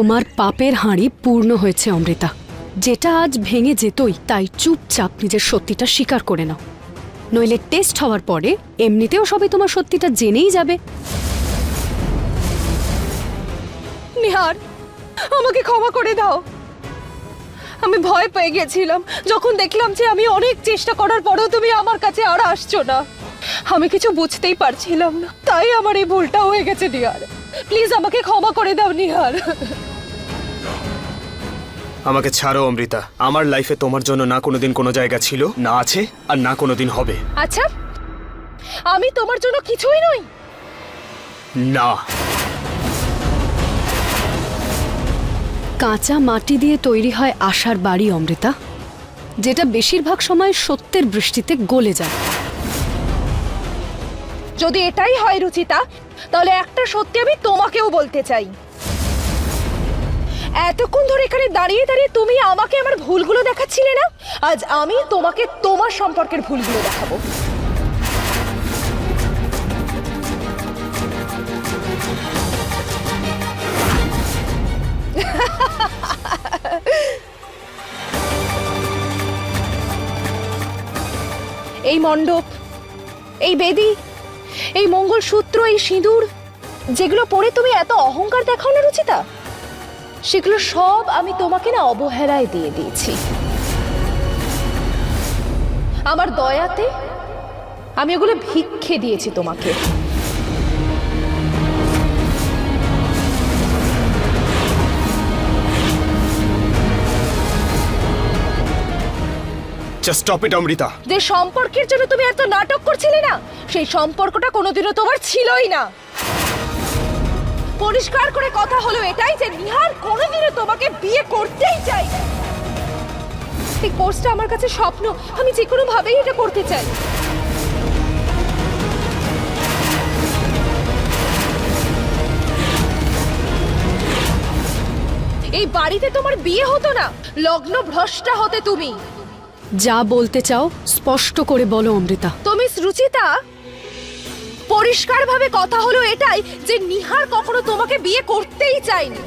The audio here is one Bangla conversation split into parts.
তোমার পাপের হাঁড়ি পূর্ণ হয়েছে অমৃতা। যেটা আজ ভেঙে যেতই, তাই চুপচাপ নিজের সত্যিটা স্বীকার করে নাও, নইলে টেস্ট হওয়ার পরে এমনিতেও সবাই তোমার সত্যিটা জেনেই যাবে। নিহার, আমাকে ক্ষমা করে দাও। আমি ভয় পেয়ে গেছিলাম যখন দেখলাম যে আমি অনেক চেষ্টা করার পরেও তুমি আমার কাছে আর আসছো না। আমি কিছু বুঝতেই পারছিলাম না, তাই আমার এই ভুলটা হয়ে গেছে নিহার। প্লিজ আমাকে ক্ষমা করে দাও নিহার। আমাকে ছাড়ো অমৃতা। আমার লাইফে তোমার জন্য না কোনোদিন কোনো জায়গা ছিল, না আছে, আর না কোনোদিন হবে। আচ্ছা, আমি তোমার জন্য কিছুই নই? না। কাঁচা মাটি দিয়ে তৈরি হয় আশার বাড়ি অমৃতা, যেটা বেশিরভাগ সময় সত্যের বৃষ্টিতে গলে যায়। যদি এটাই হয় রুচিতা, তাহলে একটা সত্যি আমি তোমাকেও বলতে চাই। এতক্ষণ ধরে এখানে দাঁড়িয়ে দাঁড়িয়ে তুমি আমাকে আমার ভুলগুলো দেখাচ্ছিলে না, আজ আমি তোমাকে তোমার সম্পর্কের ভুলগুলো দেখাবো। এই মণ্ডপ, এই বেদি, এই মঙ্গলসূত্র, এই সিঁদুর, যেগুলো পরে তুমি এত অহংকার দেখাও না রুচিতা, সেগুলো সব আমি তোমাকে না অবহেলায় দিয়ে দিয়েছি। আমার দয়াতে আমি ওগুলো ভিক্ষে দিয়েছি তোমাকে। Just stop it Amrita. যে সম্পর্কের জন্য তুমি এত নাটক করছিলে না, সেই সম্পর্কটা কোনোদিনও তোমার ছিলই না। পরিষ্কার করে কথা হলো এটাই যে নিহার কোনোদিনও তোমাকে বিয়ে করতেই চাই না। এই কোর্সটা আমার কাছে স্বপ্ন, আমি যে কোনো ভাবেই এটা করতে চাই। এই বাড়িতে তোমার বিয়ে হতো না, লগ্ন ভ্রষ্টা হতে তুমি। যা বলতে চাও স্পষ্ট করে বলো অমৃতা। তুমি রুচিতা, পরিষ্কারভাবে কথা হলো এটাই যে নিহার কখনো তোমাকে বিয়ে করতেই চায়নি।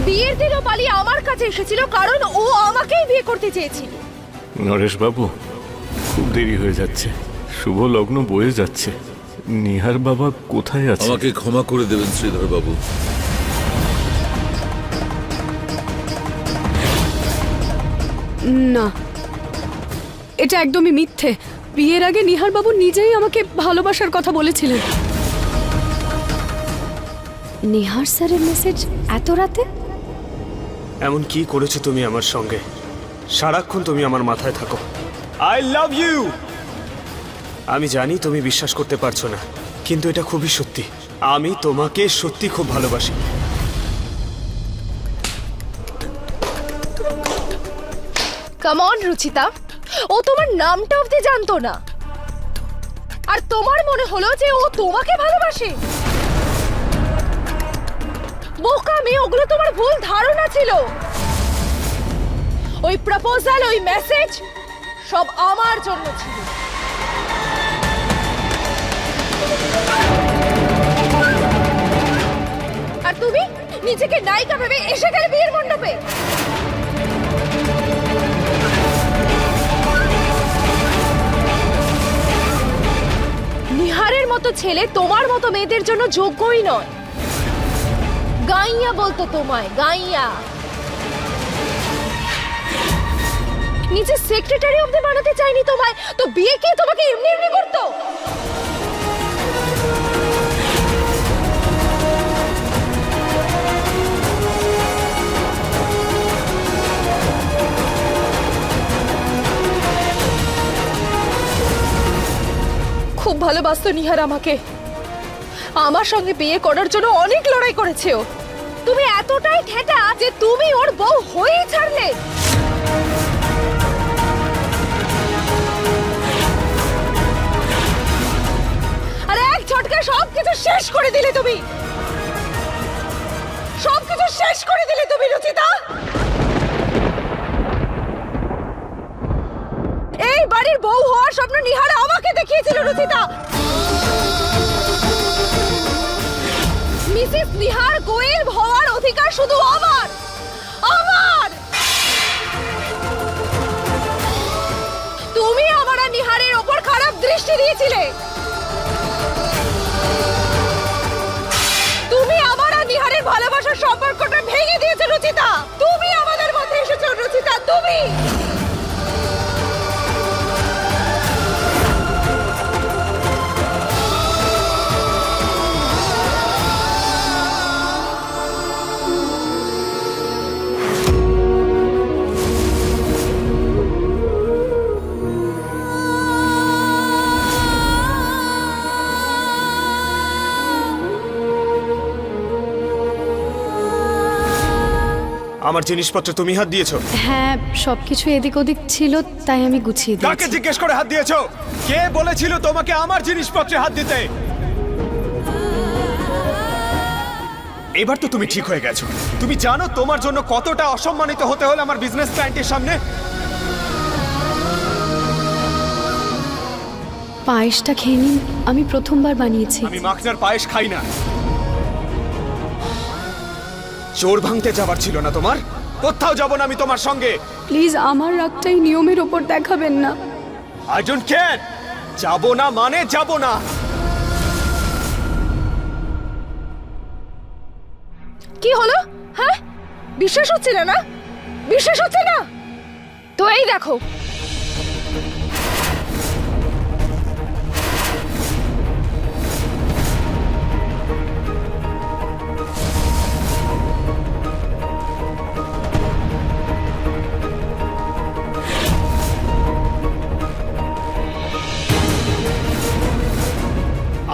বিয়ের দিনও পালিয়ে আমার কাছে এসেছিল কারণ ও আমাকেই বিয়ে করতে চেয়েছিল। নরেশ বাবু, খুব দেরি হয়ে যাচ্ছে, শুভ লগ্ন বয়ে যাচ্ছে। নিহার বাবা কোথায় আছে? আমাকে ক্ষমা করে দেবেন শ্রীধর বাবু। না, এটা একদমই মিথ্যে। বিয়ের আগে নিহার বাবু নিজেই আমাকে ভালোবাসার কথা বলেছিলেন। নিহার স্যারের মেসেজ এত রাতে? এমন কি করেছো তুমি আমার সঙ্গে? সারাক্ষণ তুমি আমার মাথায় থাকো। I love you. আমি জানি তুমি বিশ্বাস করতে পারছো না, কিন্তু এটা খুবই সত্যি। আমি তোমাকে সত্যি খুব ভালোবাসি। কাম অন রুচিতা, ও তোমার নামটা অবধি জানতো না, আর তোমার মনে হলো যে ও তোমাকে ভালোবাসে। বোকামি, ওগুলো তোমার ভুল ধারণা ছিল। ওই প্রপোজাল, ওই মেসেজ সব আমার জন্য ছিল। আর তুমি নিজেকে নায়িকা ভেবে এসে গেলে বিয়ের মণ্ডপে। নিহারের মতো ছেলে তোমার মতো মেয়েদের জন্য যোগ্যই নয়। গাইয়া বলতো তোমায়, গাইয়া। নিজের সেক্রেটারি অবধি বানাতে চাইনি তোমায়, তো বিয়ে কি তোমাকে এমনি এমনি করতো? খুব ভালোবাসতো নিহার আমাকে, আমার সঙ্গে বিয়ে করার জন্য অনেক লড়াই করেছে ও। তুমি এতটাই ঠেটা যে তুমি ওর বউ হয়েই ছাড়লে। আর এক ঝটকায় সবকিছু শেষ করে দিলে তুমি, সবকিছু শেষ করে দিলে তুমি রুচিতা। এই বাড়ি বাড়ির বউ হওয়ার স্বপ্ন নিহার আমাকে দেখিয়েছিল রুচিতা। মিসেস নিহার গোয়েল হওয়ার অধিকার শুধু আমার, আমার। তুমি আমার আর নিহারের ওপর খারাপ দৃষ্টি দিয়েছিলে। তুমি আমার আর নিহারের ভালোবাসার সম্পর্কটা ভেঙে দিয়েছো রুচিতা। তুমি আমাদের মধ্যে এসেছো রুচিতা, তুমি। আমার জিনিসপত্র তুমি হাত দিয়েছো? হ্যাঁ, সবকিছু এদিক ওদিক ছিল, তাই আমি গুছিয়ে কাকে দিয়েছি। জিজ্ঞেস করে হাত দিয়েছো? কে বলেছিল তোমাকে আমার জিনিসপত্রে হাত দিতে? এবার তো তুমি ঠিক হয়ে গেছো। তুমি জানো তোমার জন্য কতটা অসম্মানিত হতে হলো আমার বিজনেস ক্লায়েন্টের সামনে। পায়েসটা খেয়ে নিন, আমি প্রথমবার বানিয়েছি। আমি মাখনার পায়েস খাই না। চোর ভাঙতে যাবার ছিল না তোমার? কোথাও যাব না আমি তোমার সঙ্গে। প্লিজ আমার রাগটাই নিয়মের ওপর দেখাবেন না। I don't care. যাব না মানে যাব না। কি হলো? হ্যাঁ, বিশ্বাস হচ্ছে না? না বিশ্বাস হচ্ছে না তো এই দেখো।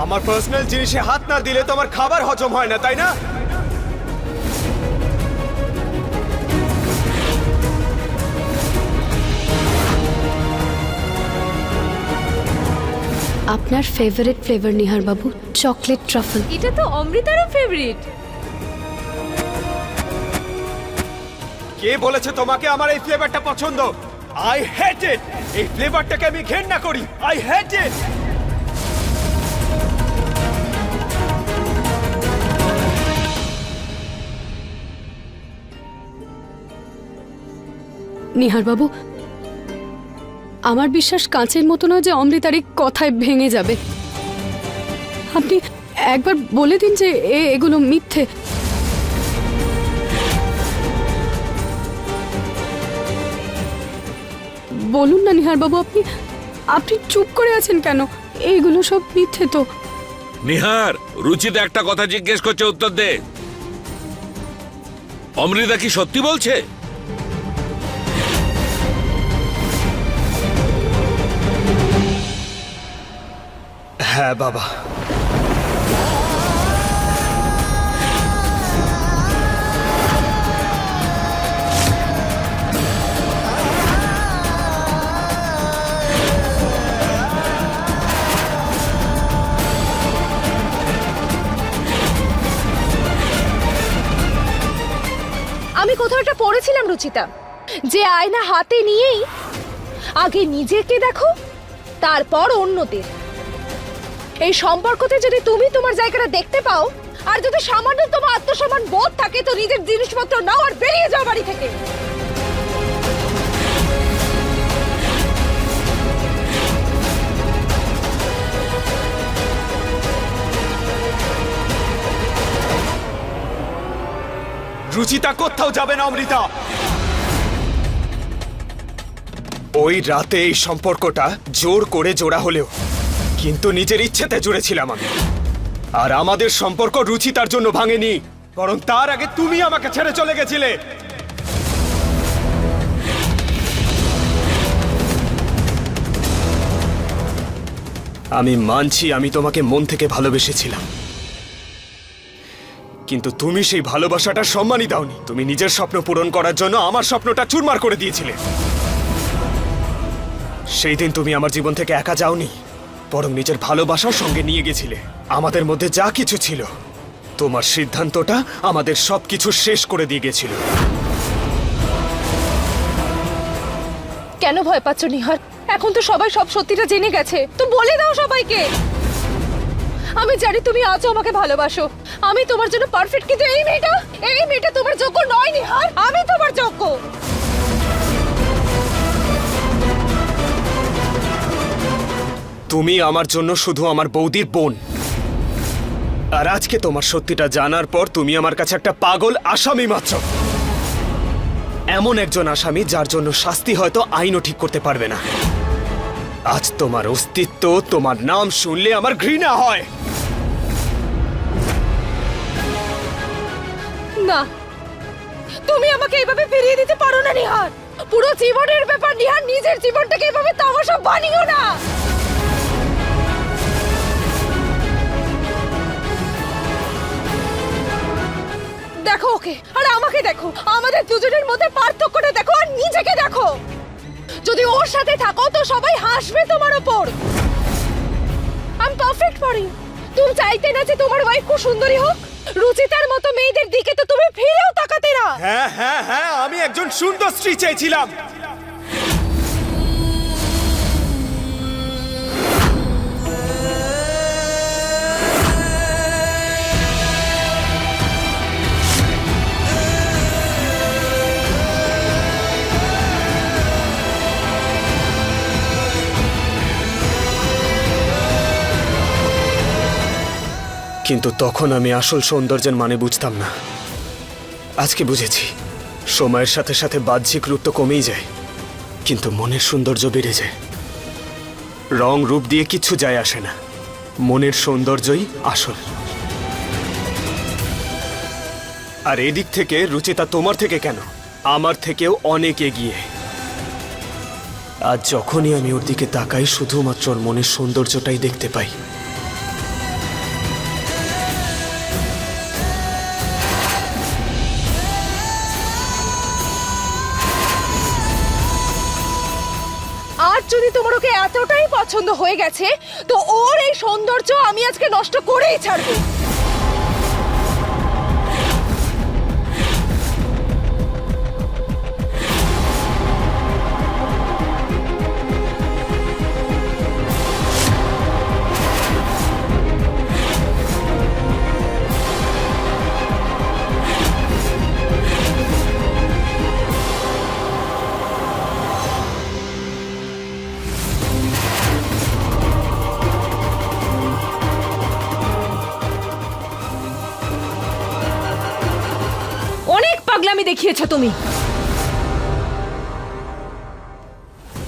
আমার পার্সোনাল জিনিসে হাত না দিলে তোমার খাবার হজম হয় না, তাই না? আপনার ফেভারিট ফ্লেভার নিহার বাবু, চকলেট ট্রাফল। এটা তো অমৃতারও ফেভারিট। কে বলেছে তোমাকে আমার এই ফ্লেভারটা পছন্দ? আই হেট ইট। এই ফ্লেভারটাকে আমি ঘেন্না করি। আই হেট ইট। নিহার বাবু, আমার বিশ্বাস কাঁচের মতো নয় যে অমৃতার এই কথায় ভেঙে যাবে। আপনি একবার বলে দিন যে এগুলো মিথ্যে। বলুন না নিহার বাবু, আপনি আপনি চুপ করে আছেন কেন? এইগুলো সব মিথ্যে তো। নিহার, রুচিতা একটা কথা জিজ্ঞেস করছে, উত্তর দে। অমৃতা কি সত্যি বলছে? হ্যাঁ বাবা। আমি কোথাও একটা পড়েছিলাম রুচিতা, যে আয়না হাতে নিয়েই আগে নিজেকে দেখো, তারপর অন্যদের। এই সম্পর্কতে যদি তুমি তোমার জায়গাটা দেখতে পাও, আর যদি সামান্য তোমার আত্মসম্মান বোধ থাকে, তো নিজের জিনিসপত্র নাও আর বেরিয়ে যাও বাড়ি থেকে। রুচিতা কোথাও যাবে না অমৃতা। ওই রাতে এই সম্পর্কটা জোর করে জোড়া হলেও কিন্তু নিজের ইচ্ছেতে জুড়েছিলাম আমি। আর আমাদের সম্পর্ক রুচিতার জন্য ভাঙেনি, বরং তার আগে তুমি আমাকে ছেড়ে চলে গেছিলে। আমি মানছি আমি তোমাকে মন থেকে ভালোবেসেছিলাম, কিন্তু তুমি সেই ভালোবাসাটার সম্মানই দাওনি। তুমি নিজের স্বপ্ন পূরণ করার জন্য আমার স্বপ্নটা চুরমার করে দিয়েছিলে। সেই দিন তুমি আমার জীবন থেকে একা যাওনি, বরং নিজের ভালোবাসার সঙ্গে নিয়ে গেছিলে। আমাদের মধ্যে যা কিছু ছিল, তোমার সিদ্ধান্তটা আমাদের সবকিছু শেষ করে দিয়ে গেছিল। কেন ভয় পাচ্ছ নিহার? এখন তো সবাই সব সত্যিটা জেনে গেছে, তো বলে দাও সবাইকে। আমি জানি তুমি আজও আমাকে ভালোবাসো, আমি তোমার জন্য পারফেক্ট, কিন্তু এই মেয়েটা তোমার যোগ্য নয় নিহার, আমি তোমার যোগ্য। তুমি আমার জন্য শুধু আমার বৌদির বোন, আর আজকে তোমার সত্যিটা জানার পর তুমি আমার কাছে একটা পাগল আসামি মাত্র। এমন একজন আসামি যার জন্য শাস্তি হয়তো আইনও ঠিক করতে পারবে না। আজ তোমার অস্তিত্ব, তোমার নাম শুনলে আমার ঘৃণা হয়। না, তুমি আমাকে এইভাবে ফিরিয়ে দিতে পারো না নিহার। পুরো জীবনের ব্যাপার নিহার, নিজের জীবনটাকে এইভাবে তামাশা বানিও না। দেখো ওকে আর আমাকে দেখো, আমাদের দুজনের মধ্যে পার্থক্যটা দেখো আর নিজেকে দেখো। যদি ওর সাথে থাকো তো সবাই হাসবে তোমার ওপর। আমি পারফেক্ট ফর ইউ। তুমি চাইতে না যে তোমার ওয়াইফ খুব সুন্দরী হোক? রুচিতার মতো মেয়েদের দিকে তো তুমি ফিরেও তাকাতে না। হ্যাঁ হ্যাঁ হ্যাঁ, আমি একজন সুন্দর স্ত্রী চেয়েছিলাম। কিন্তু তখন আমি আসল সৌন্দর্যের মানে বুঝতাম না। আজকে বুঝেছি, সময়ের সাথে সাথে বাহ্যিক রূপ তো কমেই যায়, কিন্তু মনের সৌন্দর্য বেড়ে যায়। রং রূপ দিয়ে কিচ্ছু যায় আসে না, মনের সৌন্দর্যই আসল। আর এদিক থেকে রুচিতা তোমার থেকে কেন, আমার থেকেও অনেক এগিয়ে। আজ যখনই আমি ওর দিকে তাকাই শুধুমাত্র ওর মনের সৌন্দর্যটাই দেখতে পাই। আর যদি তোমার ওকে এতটাই পছন্দ হয়ে গেছে তো ওর এই সৌন্দর্য আমি আজকে নষ্ট করেই ছাড়বো। অনেক পাগলামি দেখিয়েছো তুমি।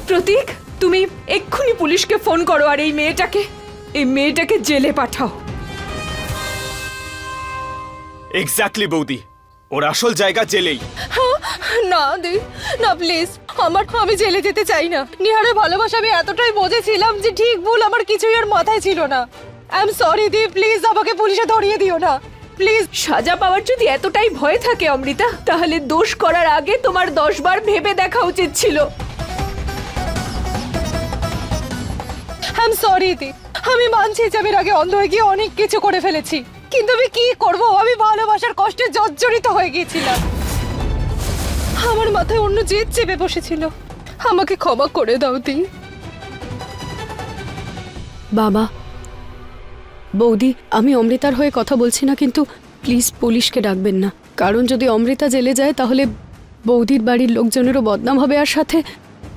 প্রতীক, তুমি এক্ষুনি পুলিশকে ফোন করো আর এই মেয়েটাকে জেলে পাঠাও। এক্স্যাক্টলি বৌদি, ওর আসল জায়গা জেলেই। না দি, না প্লিজ, আমি জেলে যেতে চাই না। নিহারের ভালোবাসা আমি এতটাই বুঝেছিলাম যে ঠিক ভুল আমার কিছুই আর মাথায় ছিল না। I am sorry the, please আমাকে পুলিশে ধরিয়ে দিও না প্লিজ। সাজা পাওয়ার যদি এতটাই ভয় থাকে অমৃতা, তাহলে দোষ করার আগে তোমার 10 বার ভেবে দেখা উচিত ছিল। আই এম সরি দি, আমি মানছি যে আমি আগে অন্ধ হয়ে গিয়ে অনেক কিছু করে ফেলেছি, কিন্তু আমি কি করব, আমি ভালোবাসার কষ্টে জর্জরিত হয়ে গিয়েছিলাম। আমার মাথায় অন্য জেদ চেপে বসেছিল। আমাকে ক্ষমা করে দাও দি। বাবা, বৌদি, আমি অমৃতার হয়ে কথা বলছি না, কিন্তু প্লিজ পুলিশকে ডাকবেন না। কারণ যদি অমৃতা জেলে যায় তাহলে বৌদির বাড়ির লোকজনেরও বদনাম হবে, আর সাথে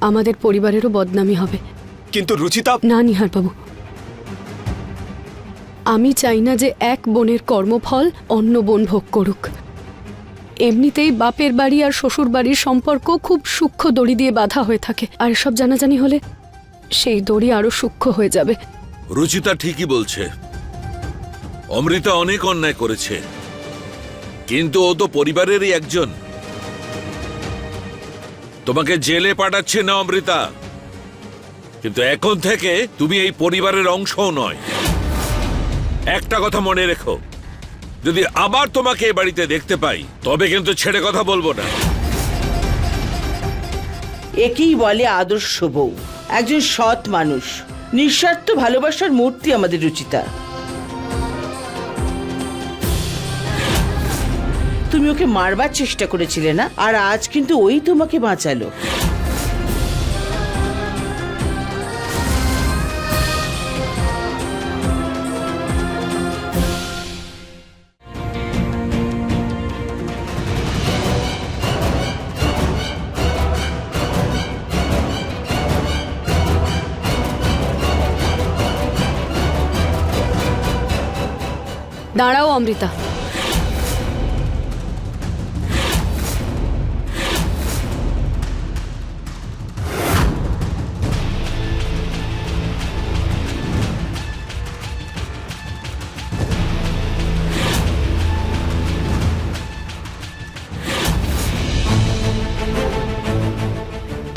আমাদের পরিবারেরও বদনামি হবে। কিন্তু রুচিতা, না নিহার বাবু, আমি চাই না যে এক বোনের কর্মফল অন্য বোন ভোগ করুক। এমনিতেই বাপের বাড়ি আর শ্বশুর বাড়ির সম্পর্ক খুব সূক্ষ্ম দড়ি দিয়ে বাঁধা হয়ে থাকে, আর সব জানাজানি হলে সেই দড়ি আরো সূক্ষ্ম হয়ে যাবে। রুচিতা ঠিকই বলছে, অমৃতা অনেক অন্যায় করেছে, কিন্তু ও তো পরিবারেরই একজন। তোমাকে জেলে পাঠাচ্ছে না অমৃতা, কিন্তু এখন থেকে তুমি এই পরিবারের অংশও নয়। একটা কথা মনে রেখো, যদি আবার তোমাকে এই বাড়িতে দেখতে পাই তবে কিন্তু ছেড়ে কথা বলবো না। একেই বলে আদর্শ বউ, একজন সৎ মানুষ, নিঃস্বার্থ ভালোবাসার মূর্তি আমাদের রুচিতা। তুমি ওকে মারবার চেষ্টা করেছিলে না, আর আজ কিন্তু ওই তোমাকে বাঁচালো। দাঁড়াও অমৃতা।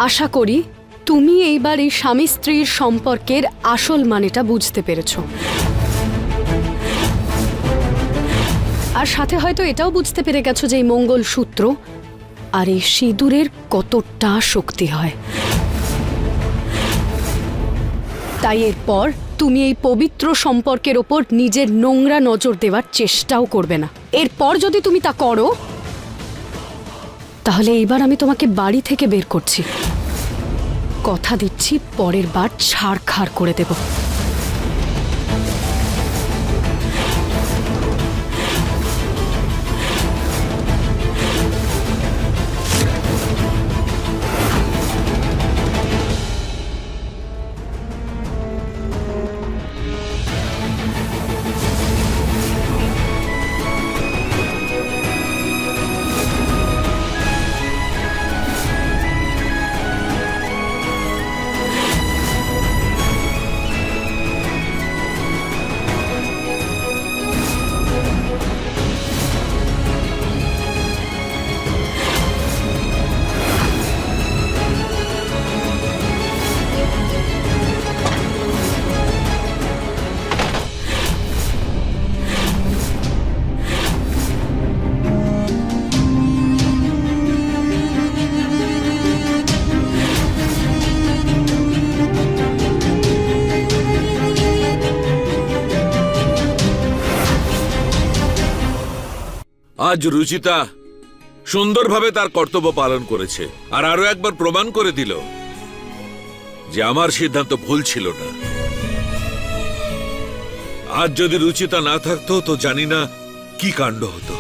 আশা করি তুমি এইবার এই স্বামী স্ত্রীর সম্পর্কের আসল মানেটা বুঝতে পেরেছো। আর সাথে হয়তো এটাও বুঝতে পেরে গেছো যে এই মঙ্গলসূত্র আর এই সিঁদুরের কতটা শক্তি হয়। তাই এরপর তুমি এই পবিত্র সম্পর্কের ওপর নিজের নোংরা নজর দেওয়ার চেষ্টাও করবে না। এরপর যদি তুমি তা করো তাহলে এইবার আমি তোমাকে বাড়ি থেকে বের করছি। কথা দিচ্ছি পরের বার ছাড়খাড় করে দেব। আজ রুচিতা সুন্দরভাবে তার কর্তব্য পালন করেছে আর আরো একবার প্রমাণ করে দিল যে আমার সিদ্ধান্ত ভুল ছিল না। আজ যদি রুচিতা না থাকতো তো জানি না কি কাণ্ড হতো।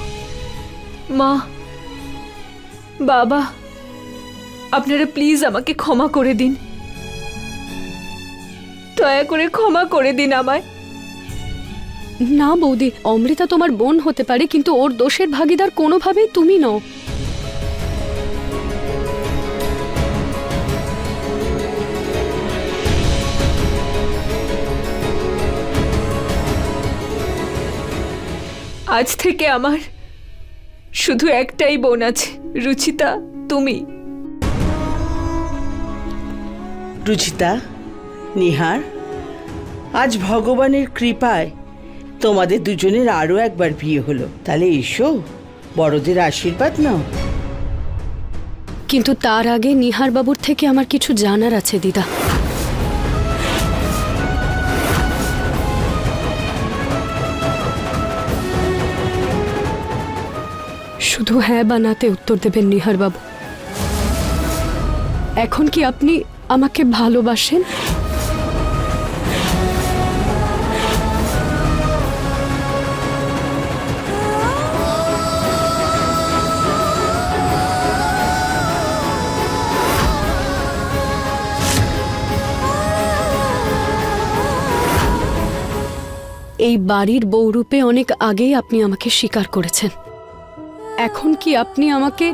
মা, বাবা, আপনারা প্লিজ আমাকে ক্ষমা করে দিন। দয়া করে ক্ষমা করে দিন আমায়। না বৌদি, অমৃতা তোমার বোন হতে পারে কিন্তু ওর দোষের ভাগীদার কোনোভাবেই তুমি নও। আজ থেকে আমার শুধু একটাই বোন আছে, রুচিতা, তুমি। রুচিতা, নিহার, আজ ভগবানের কৃপায় তোমাদের দুজনের আরো একবার বিয়ে হলো। তাহলে এসো, বড়দের আশীর্বাদ নাও। কিন্তু তার আগে নিহার বাবুর থেকে আমার কিছু জানার আছে দিদা। শুধু হ্যাঁ বা নাতে উত্তর দেবেন নিহার বাবু। এখন কি আপনি আমাকে ভালোবাসেন? এই বাড়ির বউরূপে অনেক আগেই আপনি আমাকে স্বীকার করেছেন। এখন কি আপনি আমাকে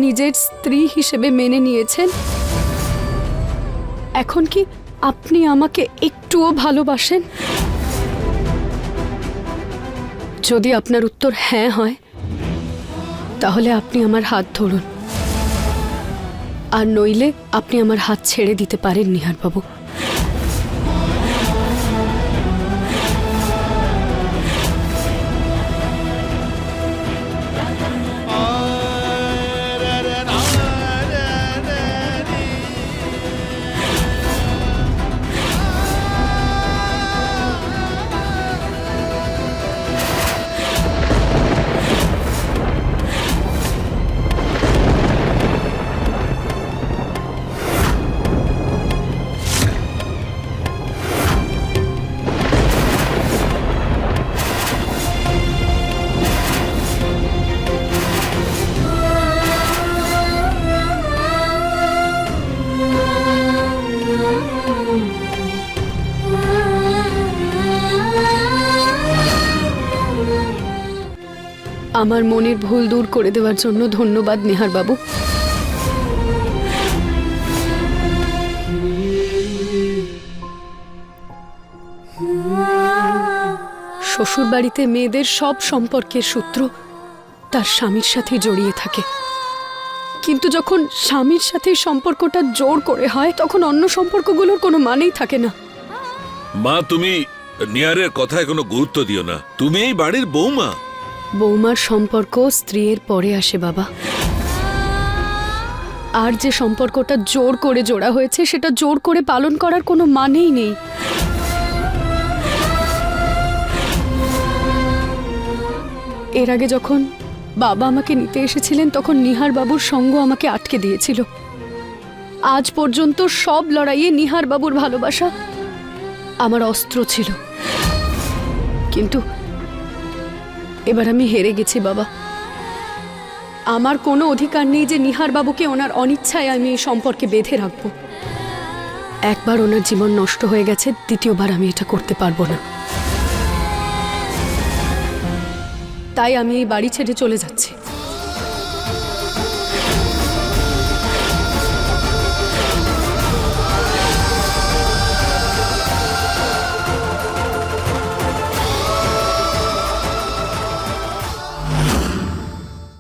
নিজের স্ত্রী হিসেবে মেনে নিয়েছেন? এখন কি আপনি আমাকে একটুও ভালোবাসেন? যদি আপনার উত্তর হ্যাঁ হয় তাহলে আপনি আমার হাত ধরুন, আর নইলে আপনি আমার হাত ছেড়ে দিতে পারেন নিহার বাবু। আমার মনের ভুল দূর করে দেওয়ার জন্য ধন্যবাদ নিহার বাবু। শ্বশুর বাড়িতে মেয়েদের সব সম্পর্কের সূত্র তার স্বামীর সাথে জড়িয়ে থাকে, কিন্তু যখন স্বামীর সাথে সম্পর্কটা জোর করে হয় তখন অন্য সম্পর্কগুলোর কোনো মানেই থাকে না। মা, তুমি নিহারের কথায় কোনো গুরুত্ব দিও না। তুমি এই বাড়ির বৌমা। বৌমার সম্পর্ক স্ত্রীর পরে আসে বাবা। আর যে সম্পর্কটা জোর করে জোড়া হয়েছে সেটা জোর করে পালন করার কোনো মানেই নেই। এর আগে যখন বাবা আমাকে নিতে এসেছিলেন তখন নিহার বাবুর সঙ্গ আমাকে আটকে দিয়েছিল। আজ পর্যন্ত সব লড়াইয়ে নিহার বাবুর ভালোবাসা আমার অস্ত্র ছিল, কিন্তু এবার আমি হেরে গেছি বাবা। আমার কোনো অধিকার নেই যে নিহার বাবুকে ওনার অনিচ্ছায় আমি এই সম্পর্কে বেঁধে রাখবো। একবার ওনার জীবন নষ্ট হয়ে গেছে, দ্বিতীয়বার আমি এটা করতে পারবো না। তাই আমি এই বাড়ি ছেড়ে চলে যাচ্ছি।